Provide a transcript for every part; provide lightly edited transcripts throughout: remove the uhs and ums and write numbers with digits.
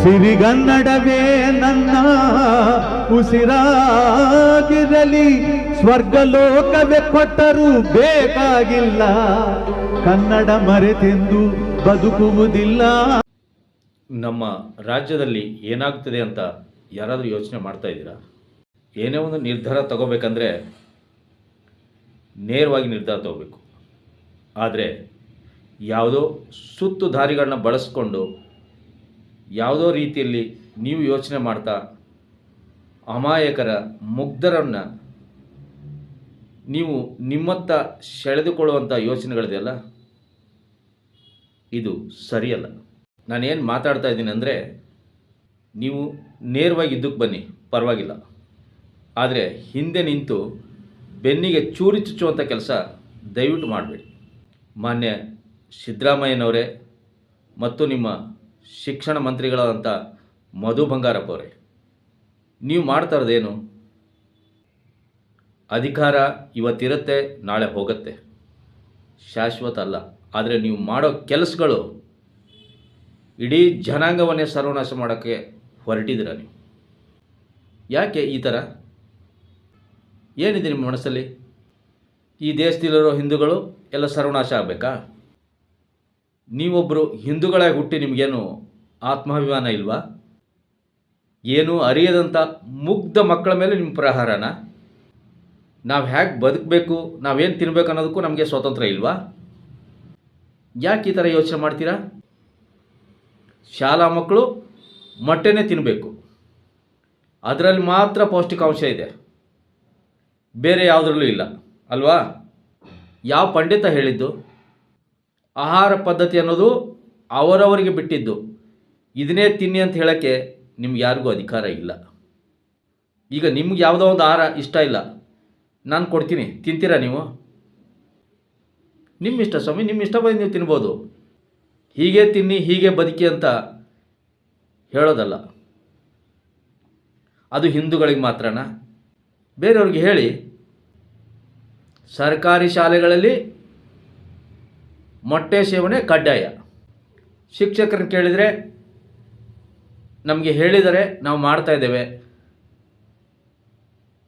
ಸಿರಿಗನ್ನಡವೇ ನನ್ನ ಉಸಿರಾಗಿರಲಿ, ಸ್ವರ್ಗಲೋಕವೇ ಕೊಟ್ಟರೂ ಬೇಕಾಗಿಲ್ಲ, ಕನ್ನಡ ಮರೆತೆಂದು ಬದುಕುವುದಿಲ್ಲ. ನಮ್ಮ ರಾಜ್ಯದಲ್ಲಿ ಏನಾಗ್ತದೆ ಅಂತ ಯಾರಾದರೂ ಯೋಚನೆ ಮಾಡ್ತಾ ಇದ್ದೀರಾ? ಏನೇ ಒಂದು ನಿರ್ಧಾರ ತಗೋಬೇಕಂದ್ರೆ ನೇರವಾಗಿ ನಿರ್ಧಾರ ತಗೋಬೇಕು. ಆದರೆ ಯಾವುದೋ ಸುತ್ತು ದಾರಿಗಳನ್ನ ಬಳಸ್ಕೊಂಡು ಯಾವುದೋ ರೀತಿಯಲ್ಲಿ ನೀವು ಯೋಚನೆ ಮಾಡ್ತಾ ಅಮಾಯಕರ ಮುಗ್ಧರನ್ನು ನೀವು ನಿಮ್ಮತ್ತ ಸೆಳೆದುಕೊಳ್ಳುವಂಥ ಯೋಚನೆಗಳಿದೆಯಲ್ಲ, ಇದು ಸರಿಯಲ್ಲ. ನಾನೇನು ಮಾತಾಡ್ತಾ ಇದ್ದೀನಿ ಅಂದರೆ, ನೀವು ನೇರವಾಗಿ ಇದ್ದಕ್ಕೆ ಬನ್ನಿ, ಪರವಾಗಿಲ್ಲ. ಆದರೆ ಹಿಂದೆ ನಿಂತು ಬೆನ್ನಿಗೆ ಚೂರಿ ಚುಚ್ಚುವಂಥ ಕೆಲಸ ದಯವಿಟ್ಟು ಮಾಡಬೇಡಿ. ಮಾನ್ಯ ಸಿದ್ದರಾಮಯ್ಯನವರೇ ಮತ್ತು ನಿಮ್ಮ ಶಿಕ್ಷಣ ಮಂತ್ರಿಗಳಾದಂಥ ಮಧು ಬಂಗಾರಪ್ಪ ಅವರೇ, ನೀವು ಮಾಡ್ತಾ ಇರೋದೇನು? ಅಧಿಕಾರ ಇವತ್ತಿರುತ್ತೆ, ನಾಳೆ ಹೋಗುತ್ತೆ, ಶಾಶ್ವತ ಅಲ್ಲ. ಆದರೆ ನೀವು ಮಾಡೋ ಕೆಲಸಗಳು ಇಡೀ ಜನಾಂಗವನ್ನೇ ಸರ್ವನಾಶ ಮಾಡೋಕ್ಕೆ ಹೊರಟಿದ್ದೀರ ನೀವು. ಯಾಕೆ ಈ ಥರ? ಏನಿದೆ ನಿಮ್ಮ ಮನಸ್ಸಲ್ಲಿ? ಈ ದೇಶದಲ್ಲಿರೋ ಹಿಂದೂಗಳು ಎಲ್ಲ ಸರ್ವನಾಶ ಆಗಬೇಕಾ? ನೀವೊಬ್ಬರು ಹಿಂದೂಗಳಾಗಿ ಹುಟ್ಟಿ ನಿಮಗೇನು ಆತ್ಮಾಭಿಮಾನ ಇಲ್ವಾ? ಏನು ಅರಿಯದಂಥ ಮುಗ್ಧ ಮಕ್ಕಳ ಮೇಲೆ ನಿಮ್ಮ ಪ್ರಹಾರನ? ನಾವು ಹೇಗೆ ಬದುಕಬೇಕು, ನಾವೇನು ತಿನ್ನಬೇಕು ಅನ್ನೋದಕ್ಕೂ ನಮಗೆ ಸ್ವತಂತ್ರ ಇಲ್ವಾ? ಯಾಕೆ ಈ ಥರ ಯೋಚನೆ ಮಾಡ್ತೀರಾ? ಶಾಲಾ ಮಕ್ಕಳು ಮೊಟ್ಟೆನೇ ತಿನ್ನಬೇಕು, ಅದರಲ್ಲಿ ಮಾತ್ರ ಪೌಷ್ಟಿಕಾಂಶ ಇದೆ, ಬೇರೆ ಯಾವುದರಲ್ಲೂ ಇಲ್ಲ ಅಲ್ವಾ? ಯಾವ ಪಂಡಿತ ಹೇಳಿದ್ದು? ಆಹಾರ ಪದ್ಧತಿ ಅನ್ನೋದು ಅವರವರಿಗೆ ಬಿಟ್ಟಿದ್ದು. ಇದನ್ನೇ ತಿನ್ನಿ ಅಂತ ಹೇಳೋಕ್ಕೆ ನಿಮ್ಗೆ ಯಾರಿಗೂ ಅಧಿಕಾರ ಇಲ್ಲ. ಈಗ ನಿಮ್ಗೆ ಯಾವುದೋ ಒಂದು ಆಹಾರ ಇಷ್ಟ ಇಲ್ಲ, ನಾನು ಕೊಡ್ತೀನಿ, ತಿಂತೀರಾ ನೀವು? ನಿಮ್ಮ ಇಷ್ಟ ಸ್ವಾಮಿ, ನಿಮ್ಮ ಇಷ್ಟ ಬಂದು ನೀವು ತಿನ್ಬೋದು. ಹೀಗೆ ತಿನ್ನಿ, ಹೀಗೆ ಬದುಕಿ ಅಂತ ಹೇಳೋದಲ್ಲ. ಅದು ಹಿಂದೂಗಳಿಗೆ ಮಾತ್ರನಾ? ಬೇರೆಯವ್ರಿಗೆ ಹೇಳಿ. ಸರ್ಕಾರಿ ಶಾಲೆಗಳಲ್ಲಿ ಮೊಟ್ಟೆ ಸೇವನೆ ಕಡ್ಡಾಯ. ಶಿಕ್ಷಕರನ್ನು ಕೇಳಿದರೆ ನಮಗೆ ಹೇಳಿದರೆ ನಾವು ಮಾಡ್ತಾ ಇದ್ದೇವೆ,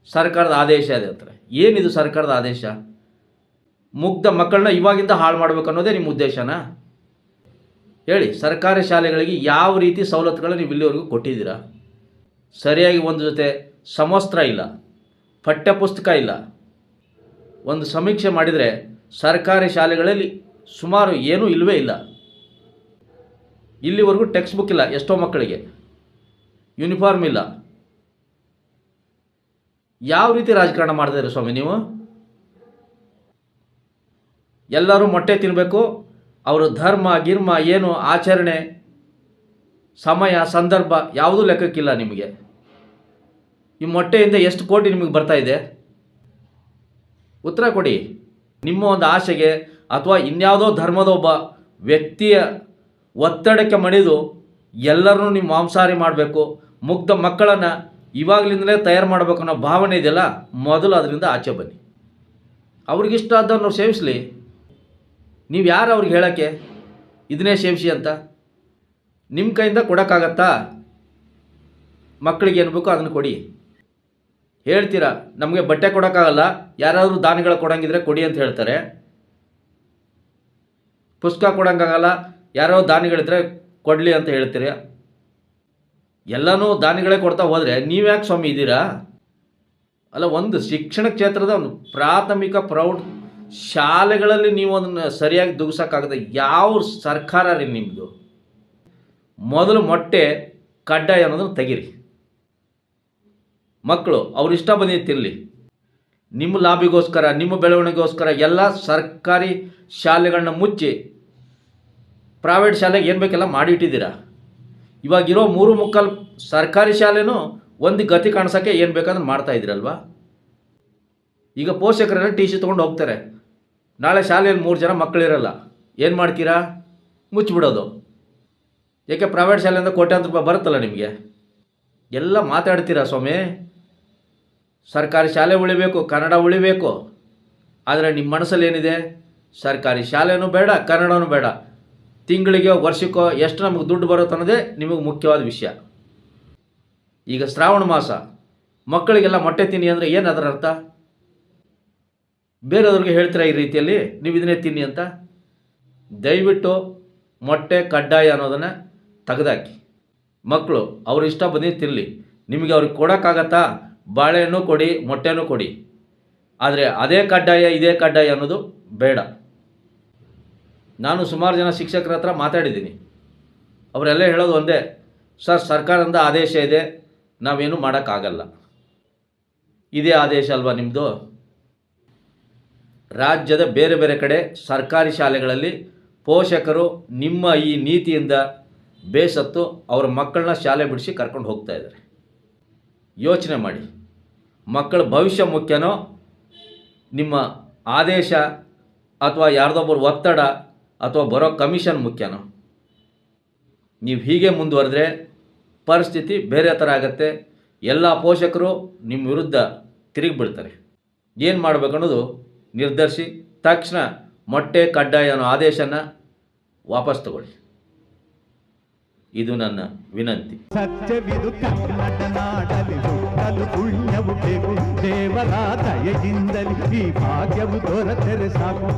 ಸರ್ಕಾರದ ಆದೇಶ ಇದೆ ಅಂತಾರೆ. ಏನಿದು ಸರ್ಕಾರದ ಆದೇಶ? ಮುಗ್ಧ ಮಕ್ಕಳನ್ನ ಇವಾಗಿಂದ ಹಾಳು ಮಾಡಬೇಕು ಅನ್ನೋದೇ ನಿಮ್ಮ ಉದ್ದೇಶನಾ? ಹೇಳಿ, ಸರ್ಕಾರಿ ಶಾಲೆಗಳಿಗೆ ಯಾವ ರೀತಿ ಸವಲತ್ತುಗಳನ್ನು ನೀವು ಇಲ್ಲಿವರೆಗೂ ಕೊಟ್ಟಿದ್ದೀರಾ? ಸರಿಯಾಗಿ ಒಂದು ಜೊತೆ ಸಮವಸ್ತ್ರ ಇಲ್ಲ, ಪಠ್ಯಪುಸ್ತಕ ಇಲ್ಲ. ಒಂದು ಸಮೀಕ್ಷೆ ಮಾಡಿದರೆ ಸರ್ಕಾರಿ ಶಾಲೆಗಳಲ್ಲಿ ಸುಮಾರು ಏನೂ ಇಲ್ಲವೇ ಇಲ್ಲ. ಇಲ್ಲಿವರೆಗೂ ಟೆಕ್ಸ್ಟ್ ಬುಕ್ ಇಲ್ಲ, ಎಷ್ಟೋ ಮಕ್ಕಳಿಗೆ ಯೂನಿಫಾರ್ಮ್ ಇಲ್ಲ. ಯಾವ ರೀತಿ ರಾಜಕಾರಣ ಮಾಡ್ತಿದ್ದೀರಾ ಸ್ವಾಮಿ ನೀವು? ಎಲ್ಲರೂ ಮೊಟ್ಟೆ ತಿನ್ನಬೇಕು, ಅವರು ಧರ್ಮ ಗಿರ್ಮ ಏನು ಆಚರಣೆ ಸಮಯ ಸಂದರ್ಭ ಯಾವುದೂ ಲೆಕ್ಕಕ್ಕಿಲ್ಲ ನಿಮಗೆ. ಈ ಮೊಟ್ಟೆಯಿಂದ ಎಷ್ಟು ಕೋಟಿ ನಿಮಗೆ ಬರ್ತಾ ಇದೆ? ಉತ್ತರ ಕೊಡಿ. ನಿಮ್ಮ ಒಂದು ಆಸೆಗೆ ಅಥವಾ ಇನ್ಯಾವುದೋ ಧರ್ಮದ ಒಬ್ಬ ವ್ಯಕ್ತಿಯ ಒತ್ತಡಕ್ಕೆ ಮಣಿದು ಎಲ್ಲರನ್ನೂ ನೀವು ಮಾಂಸಾಹಾರಿ ಮಾಡಬೇಕು, ಮುಗ್ಧ ಮಕ್ಕಳನ್ನು ಇವಾಗಲಿಂದಲೇ ತಯಾರು ಮಾಡಬೇಕು ಅನ್ನೋ ಭಾವನೆ ಇದೆಯಲ್ಲ, ಮೊದಲು ಅದರಿಂದ ಆಚೆ ಬನ್ನಿ. ಅವ್ರಿಗಿಷ್ಟ ಆದವ್ರನ್ನ ಸೇವಿಸಲಿ. ನೀವು ಯಾರು ಅವ್ರಿಗೆ ಹೇಳೋಕ್ಕೆ ಇದನ್ನೇ ಸೇವಿಸಿ ಅಂತ? ನಿಮ್ಮ ಕೈಯಿಂದ ಕೊಡೋಕ್ಕಾಗತ್ತಾ? ಮಕ್ಕಳಿಗೆ ಏನು ಬೇಕೋ ಅದನ್ನು ಕೊಡಿ. ಹೇಳ್ತೀರಾ ನಮಗೆ ಬಟ್ಟೆ ಕೊಡೋಕ್ಕಾಗಲ್ಲ, ಯಾರಾದರೂ ದಾನಿಗಳು ಕೊಡೋಂಗಿದ್ರೆ ಕೊಡಿ ಅಂತ ಹೇಳ್ತಾರೆ. ಪುಸ್ತಕ ಕೊಡೋಂಗಾಗಲ್ಲ, ಯಾರೋ ದಾನಿಗಳಿದ್ರೆ ಕೊಡಲಿ ಅಂತ ಹೇಳ್ತೀರಿ. ಎಲ್ಲನೂ ದಾನಿಗಳೇ ಕೊಡ್ತಾ ಹೋದರೆ ನೀವ್ಯಾಕೆ ಸ್ವಾಮಿ ಇದ್ದೀರಾ? ಅಲ್ಲ, ಒಂದು ಶಿಕ್ಷಣ ಕ್ಷೇತ್ರದ ಒಂದು ಪ್ರಾಥಮಿಕ ಪ್ರೌಢ ಶಾಲೆಗಳಲ್ಲಿ ನೀವು ಅದನ್ನು ಸರಿಯಾಗಿ ದುಗ್ಸೋಕ್ಕಾಗದೆ ಯಾವ ಸರ್ಕಾರ ರೀ ನಿಮ್ಮದು? ಮೊದಲು ಮೊಟ್ಟೆ ಕಡ್ಡಾಯ ಅನ್ನೋದನ್ನು ತೆಗೀರಿ. ಮಕ್ಕಳು ಅವ್ರು ಇಷ್ಟ ಬಂದಿದ್ದು ತಿನ್ನಲಿ. ನಿಮ್ಮ ಲಾಭಿಗೋಸ್ಕರ, ನಿಮ್ಮ ಬೆಳವಣಿಗೆಗೋಸ್ಕರ ಎಲ್ಲ ಸರ್ಕಾರಿ ಶಾಲೆಗಳನ್ನ ಮುಚ್ಚಿ ಪ್ರೈವೇಟ್ ಶಾಲೆಗೆ ಏನು ಬೇಕೆಲ್ಲ ಮಾಡಿಟ್ಟಿದ್ದೀರಾ. ಇವಾಗಿರೋ 3.25 ಸರ್ಕಾರಿ ಶಾಲೆನೂ ಒಂದು ಗತಿ ಕಾಣಿಸೋಕ್ಕೆ ಏನು ಬೇಕಾದ್ರೆ ಮಾಡ್ತಾ ಇದ್ದೀರಲ್ವಾ? ಈಗ ಪೋಷಕರೆಲ್ಲ ಟಿ ಸಿ ತೊಗೊಂಡು ಹೋಗ್ತಾರೆ, ನಾಳೆ ಶಾಲೆಯಲ್ಲಿ 3 ಜನ ಮಕ್ಕಳಿರಲ್ಲ, ಏನು ಮಾಡ್ತೀರಾ? ಮುಚ್ಚಿಬಿಡೋದು. ಯಾಕೆ? ಪ್ರೈವೇಟ್ ಶಾಲೆಯಿಂದ ಕೋಟ್ಯಾಂತರ ರೂಪಾಯಿ ಬರುತ್ತಲ್ಲ ನಿಮಗೆ. ಎಲ್ಲ ಮಾತಾಡ್ತೀರಾ ಸ್ವಾಮಿ, ಸರ್ಕಾರಿ ಶಾಲೆ ಉಳಿಬೇಕು, ಕನ್ನಡ ಉಳಿಬೇಕು. ಆದರೆ ನಿಮ್ಮ ಮನಸ್ಸಲ್ಲಿ ಏನಿದೆ? ಸರ್ಕಾರಿ ಶಾಲೆನೂ ಬೇಡ, ಕನ್ನಡನೂ ಬೇಡ. ತಿಂಗಳಿಗೆ ವರ್ಷಕ್ಕೋ ಎಷ್ಟು ನಮಗೆ ದುಡ್ಡು ಬರುತ್ತೆ ಅನ್ನೋದೇ ನಿಮಗೆ ಮುಖ್ಯವಾದ ವಿಷಯ. ಈಗ ಶ್ರಾವಣ ಮಾಸ ಮಕ್ಕಳಿಗೆಲ್ಲ ಮೊಟ್ಟೆ ತಿನ್ನಿ ಅಂದರೆ ಏನು ಅದರ ಅರ್ಥ? ಬೇರೆಯವ್ರಿಗೆ ಹೇಳ್ತೀರಾ ಈ ರೀತಿಯಲ್ಲಿ ನೀವು ಇದನ್ನೇ ತಿನ್ನಿ ಅಂತ? ದಯವಿಟ್ಟು ಮೊಟ್ಟೆ ಕಡ್ಡಾಯ ಅನ್ನೋದನ್ನು ತೆಗೆದಾಕಿ. ಮಕ್ಕಳು ಅವ್ರ ಇಷ್ಟ ಬಂದಿದ್ದು ತಿನ್ನಲಿ. ನಿಮಗೆ ಅವ್ರಿಗೆ ಕೊಡೋಕ್ಕಾಗತ್ತಾ? ಬಾಳೆಹಣ್ಣು ಕೊಡಿ, ಮೊಟ್ಟೆನೂ ಕೊಡಿ. ಆದರೆ ಅದೇ ಕಡ್ಡಾಯ ಇದೇ ಕಡ್ಡಾಯ ಅನ್ನೋದು ಬೇಡ. ನಾನು ಸುಮಾರು ಜನ ಶಿಕ್ಷಕರ ಹತ್ರ ಮಾತಾಡಿದ್ದೀನಿ. ಅವರೆಲ್ಲ ಹೇಳೋದು ಒಂದೇ, ಸರ್ ಸರ್ಕಾರದಿಂದ ಆದೇಶ ಇದೆ, ನಾವೇನು ಮಾಡೋಕ್ಕಾಗಲ್ಲ. ಇದೇ ಆದೇಶ ಅಲ್ವಾ ನಿಮ್ಮದು? ರಾಜ್ಯದ ಬೇರೆ ಬೇರೆ ಕಡೆ ಸರ್ಕಾರಿ ಶಾಲೆಗಳಲ್ಲಿ ಪೋಷಕರು ನಿಮ್ಮ ಈ ನೀತಿಯಿಂದ ಬೇಸತ್ತು ಅವರ ಮಕ್ಕಳನ್ನ ಶಾಲೆ ಬಿಡಿಸಿ ಕರ್ಕೊಂಡು ಹೋಗ್ತಾ ಇದ್ದಾರೆ. ಯೋಚನೆ ಮಾಡಿ, ಮಕ್ಕಳ ಭವಿಷ್ಯ ಮುಖ್ಯನೋ ನಿಮ್ಮ ಆದೇಶ ಅಥವಾ ಯಾರ್ದೊಬ್ಬರು ಒತ್ತಡ ಅಥವಾ ಬರೋ ಕಮಿಷನ್ ಮುಖ್ಯನೋ? ನೀವು ಹೀಗೆ ಮುಂದುವರೆದ್ರೆ ಪರಿಸ್ಥಿತಿ ಬೇರೆ ಥರ ಆಗುತ್ತೆ. ಎಲ್ಲ ಪೋಷಕರು ನಿಮ್ಮ ವಿರುದ್ಧ ತಿರುಗಿ ಬಿಡ್ತಾರೆ. ಏನು ಮಾಡಬೇಕು ಅನ್ನೋದು ನಿರ್ಧರಿಸಿ ತಕ್ಷಣ ಮೊಟ್ಟೆ ಕಡ್ಡಾಯ ಅನ್ನೋ ಆದೇಶನ ವಾಪಸ್ ತಗೊಳ್ಳಿ. ಇದು ನನ್ನ ವಿನಂತಿ. ಸತ್ಯವಿದು ಕನ್ನಡ ನಾಡಲಿ ಹುಟ್ಟಲು ಪುಣ್ಯವು ಬೇಕು. ದೇವರ ದಯೆಯಿಂದಲೇ ಈ ಭಾಗ್ಯವು ದೊರೆತರೆ ಸಾಕು.